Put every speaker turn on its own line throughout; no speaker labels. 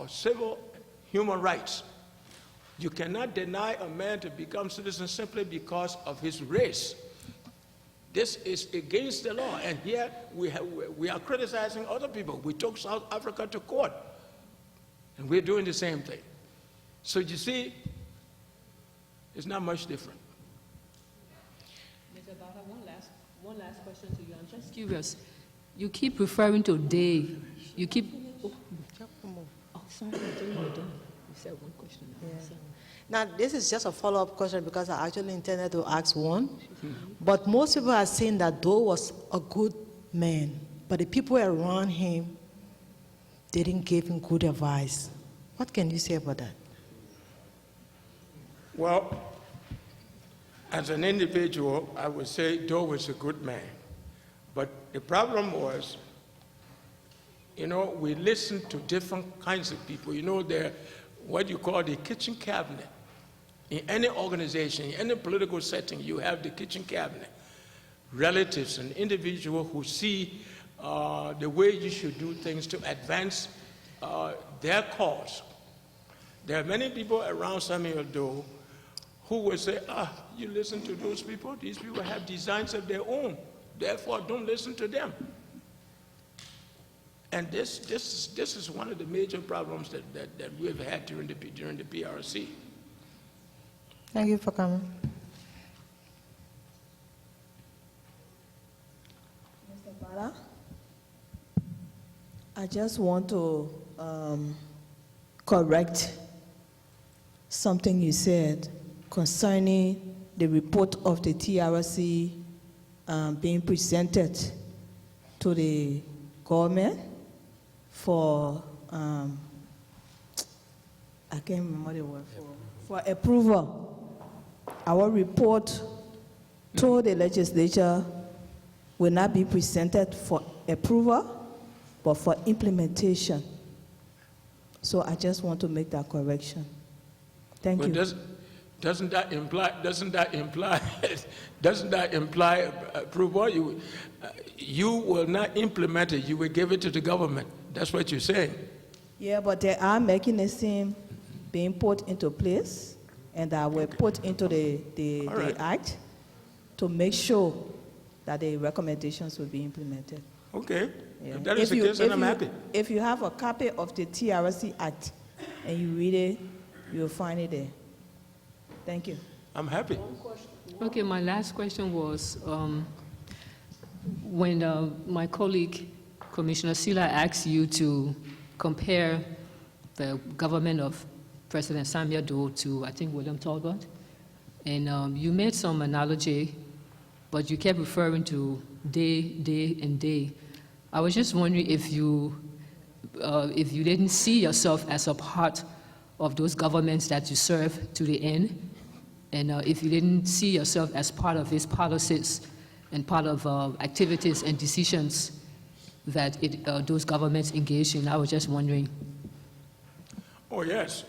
civil human rights. You cannot deny a man to become citizen simply because of his race. This is against the law, and here we are criticizing other people. We took South Africa to court, and we're doing the same thing. So you see, it's not much different.
Mr. Gbala, one last question to you. I'm just curious. You keep referring to day. You keep. Oh, sorry, I didn't know that. You said one question.
Yeah. Now, this is just a follow-up question because I actually intended to ask one. But most people are saying that Doe was a good man, but the people around him didn't give him good advice. What can you say about that?
Well, as an individual, I would say Doe was a good man. But the problem was, you know, we listened to different kinds of people. You know, they're what you call the kitchen cabinet. In any organization, in any political setting, you have the kitchen cabinet. Relatives and individuals who see the way you should do things to advance their cause. There are many people around Samuel Doe who will say, you listen to those people, these people have designs of their own, therefore don't listen to them. And this is one of the major problems that we've had during the PRC.
Thank you for coming.
Mr. Gbala, I just want to correct something you said concerning the report of the TRC being presented to the government for, I can't remember the word, for approval. Our report to the legislature will not be presented for approval, but for implementation. So I just want to make that correction. Thank you.
Doesn't that imply approval? You will not implement it. You will give it to the government. That's what you're saying.
Yeah, but there are mechanisms being put into place and that were put into the act to make sure that the recommendations will be implemented.
Okay.
Yeah.
If that is the case, then I'm happy.
If you have a copy of the TRC Act and you read it, you'll find it there. Thank you.
I'm happy.
Okay, my last question was, when my colleague, Commissioner Sila, asked you to compare the government of President Samuel Doe to, I think, William Talbot, and you made some analogy, but you kept referring to day, and day. I was just wondering if you didn't see yourself as a part of those governments that you served to the end, and if you didn't see yourself as part of his policies and part of activities and decisions that those governments engage in. I was just wondering.
Oh yes,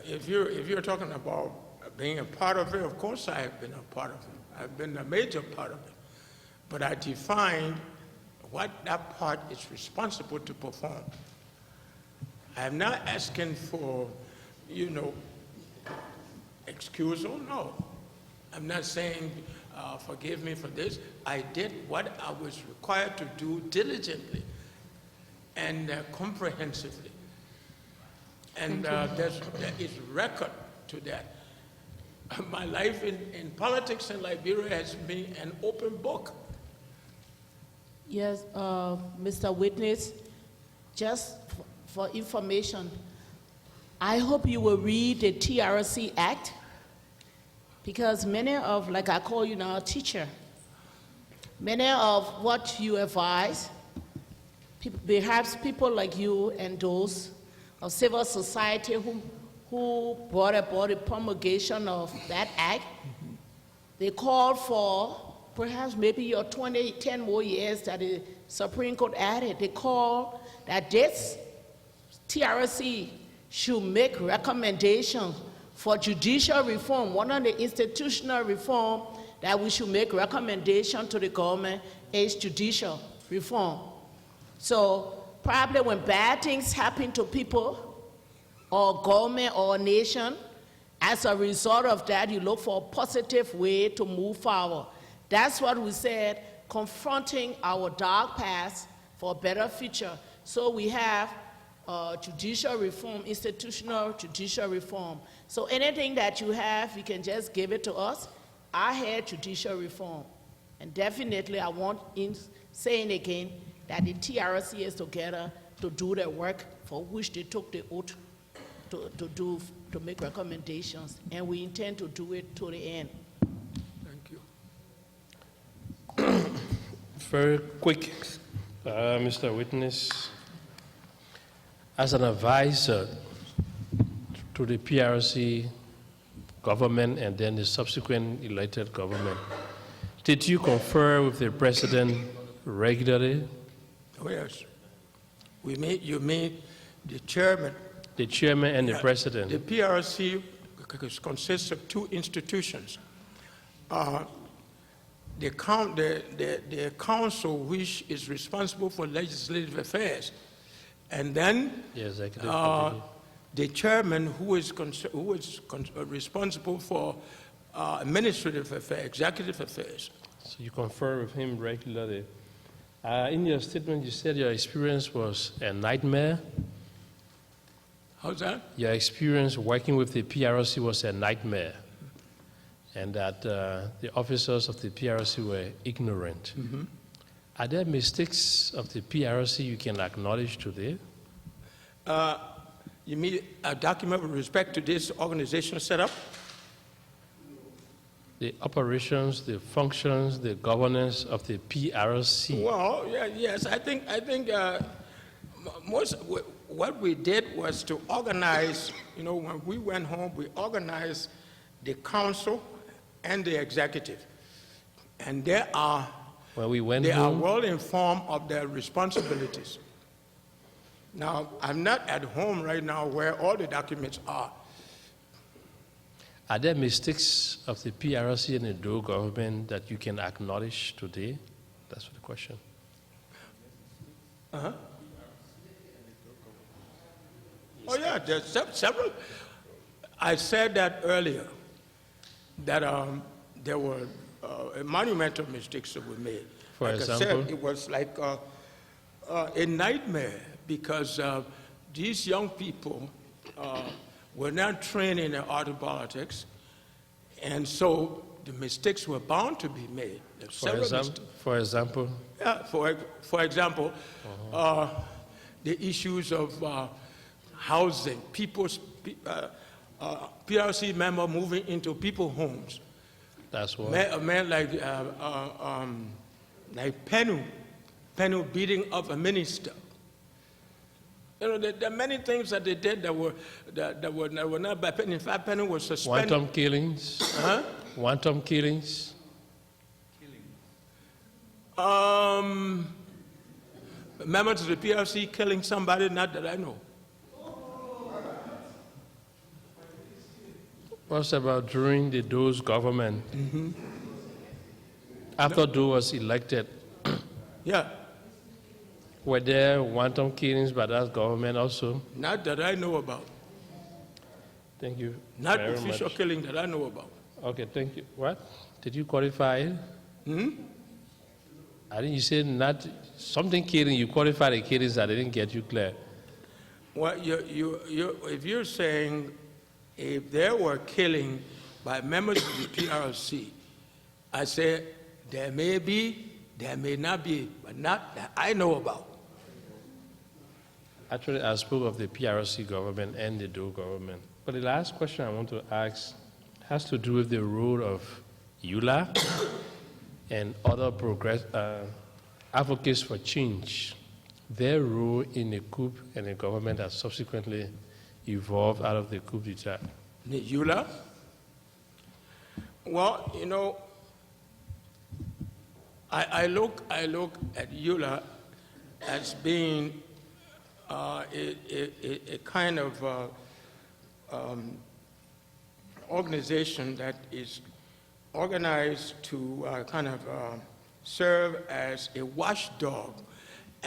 if you're talking about being a part of it, of course I have been a part of it. I've been a major part of it. But I defined what that part is responsible to perform. I'm not asking for, excusal, no. I'm not saying forgive me for this. I did what I was required to do diligently and comprehensively. And there is record to that. My life in politics in Liberia has been an open book.
Yes, Mr. Witness, just for information, I hope you will read the TRC Act, because many of, like I call you now a teacher, many of what you advise, perhaps people like you and those of civil society who brought about the promulgation of that act, they called for perhaps maybe your 10 more years that the Supreme Court added. They called that this TRC should make recommendations for judicial reform. One of the institutional reform that we should make recommendation to the government is judicial reform. So probably when bad things happen to people or government or nation, as a result of that, you look for a positive way to move forward. That's what we said, confronting our dark past for a better future. So we have judicial reform, institutional judicial reform. So anything that you have, you can just give it to us. I had judicial reform. And definitely I want in saying again that the TRC is together to do the work for which they took the oath to make recommendations. And we intend to do it to the end.
Thank you.
Very quick, Mr. Witness. As an advisor to the PRC government and then the subsequent elected government, did you confer with the president regularly?
Oh, yes. You mean the chairman?
The chairman and the president?
The PRC consists of two institutions. The council, which is responsible for legislative affairs, and then the chairman, who is responsible for administrative affairs, executive affairs.
So you confer with him regularly. In your statement, you said your experience was a nightmare.
How's that?
Your experience working with the PRC was a nightmare, and that the officers of the PRC were ignorant. Mm-hmm. Are there mistakes of the PRC you can acknowledge today?
You mean a document with respect to this organizational setup?
The operations, the functions, the governance of the PRC.
Well, yes, I think most what we did was to organize. You know, when we went home, we organized the council and the executive, and they are well informed of their responsibilities. Now, I'm not at home right now where all the documents are.
Are there mistakes of the PRC and the Doe government that you can acknowledge today? That's the question.
Uh-huh. Oh, yeah, there's several. I said that earlier, that there were monumental mistakes that were made.
For example?
I said, it was like a nightmare because these young people were not trained in the art of politics, and so the mistakes were bound to be made.
For example?
Yeah, for example, the issues of housing, PRC member moving into people's homes.
That's what?
A man like Penu beating up a minister. You know, there are many things that they did that were not by Penu. In fact, Penu was suspended.
Wanton killings?
Huh?
Wanton killings?
Members of the PRC killing somebody, not that I know.
What's about during the Doe's government?
Mm-hmm.
After Doe was elected?
Yeah.
Were there wanton killings by that government also?
Not that I know about.
Thank you.
Not
very
official
much.
killing that I know about.
Okay, thank you. What? Did you qualify it?
Hmm?
I think you said not something killing. You qualified the killings. I didn't get you clear.
Well, if you're saying if there were killing by members of the PRC, I say there may be, there may not be, but not that I know about.
Actually, I spoke of the PRC government and the Doe government. But the last question I want to ask has to do with the role of EULA and other advocates for change. Their role in the coup and the government that subsequently evolved out of the coup d'etat.
The EULA? Well, you know, I look at EULA as being a kind of organization that is organized to kind of serve as a watchdog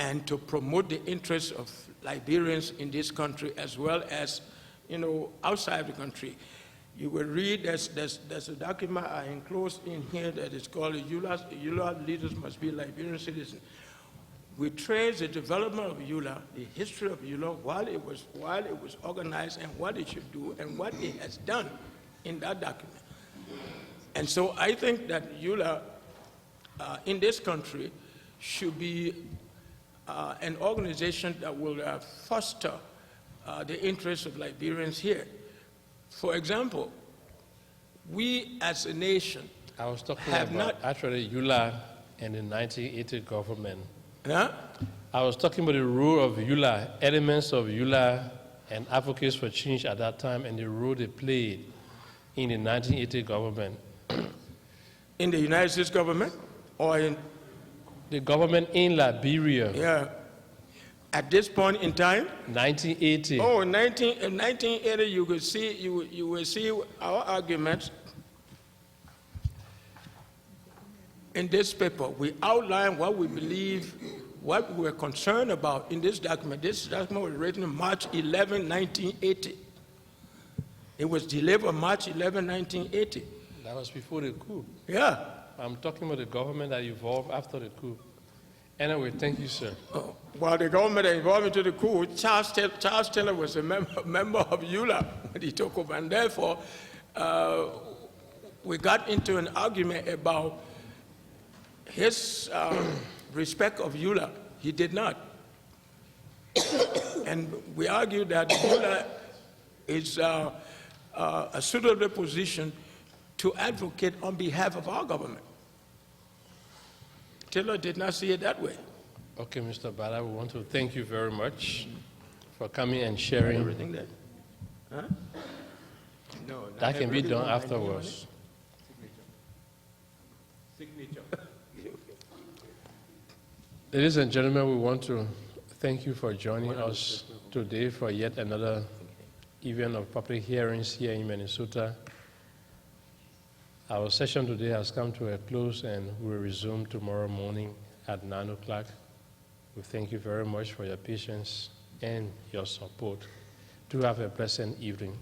and to promote the interests of Liberians in this country as well as, outside the country. You will read, there's a document I enclosed in here that is called EULA Leaders Must Be Liberian Citizens. We trace the development of EULA, the history of EULA, while it was organized and what it should do and what it has done in that document. And so I think that EULA in this country should be an organization that will foster the interests of Liberians here. For example, we as a nation
I was talking
have
about
not.
actually EULA and the 1980 government.
Huh?
I was talking about the role of EULA, elements of EULA and advocates for change at that time and the role they played in the 1980 government.
In the United States government or in.
The government in Liberia,
Yeah. At this point in time.
1980.
Oh, in 1980, you will see our arguments in this paper. We outline what we believe, what we're concerned about in this document. This document was written on March 11, 1980. It was delivered March 11, 1980.
That was before the coup.
Yeah.
I'm talking about the government that evolved after the coup. Anyway, thank you, sir.
Oh, well, the government that involved into the coup, Charles Taylor was a member of EULA when he took over, and therefore we got into an argument about his respect of EULA. He did not. And we argued that EULA is a suitable position to advocate on behalf of our government. Taylor did not see it that way.
Okay, Mr. Gbala, we want to thank you very much for coming and sharing.
Everything there. Huh? No, not
That can be
everything
done
on my
afterwards.
Signature.
Ladies and gentlemen, we want to thank you for joining us today for yet another event of public hearings here in Minnesota. Our session today has come to a close and will resume tomorrow morning at 9 o'clock. We thank you very much for your patience and your support. Do have a pleasant evening.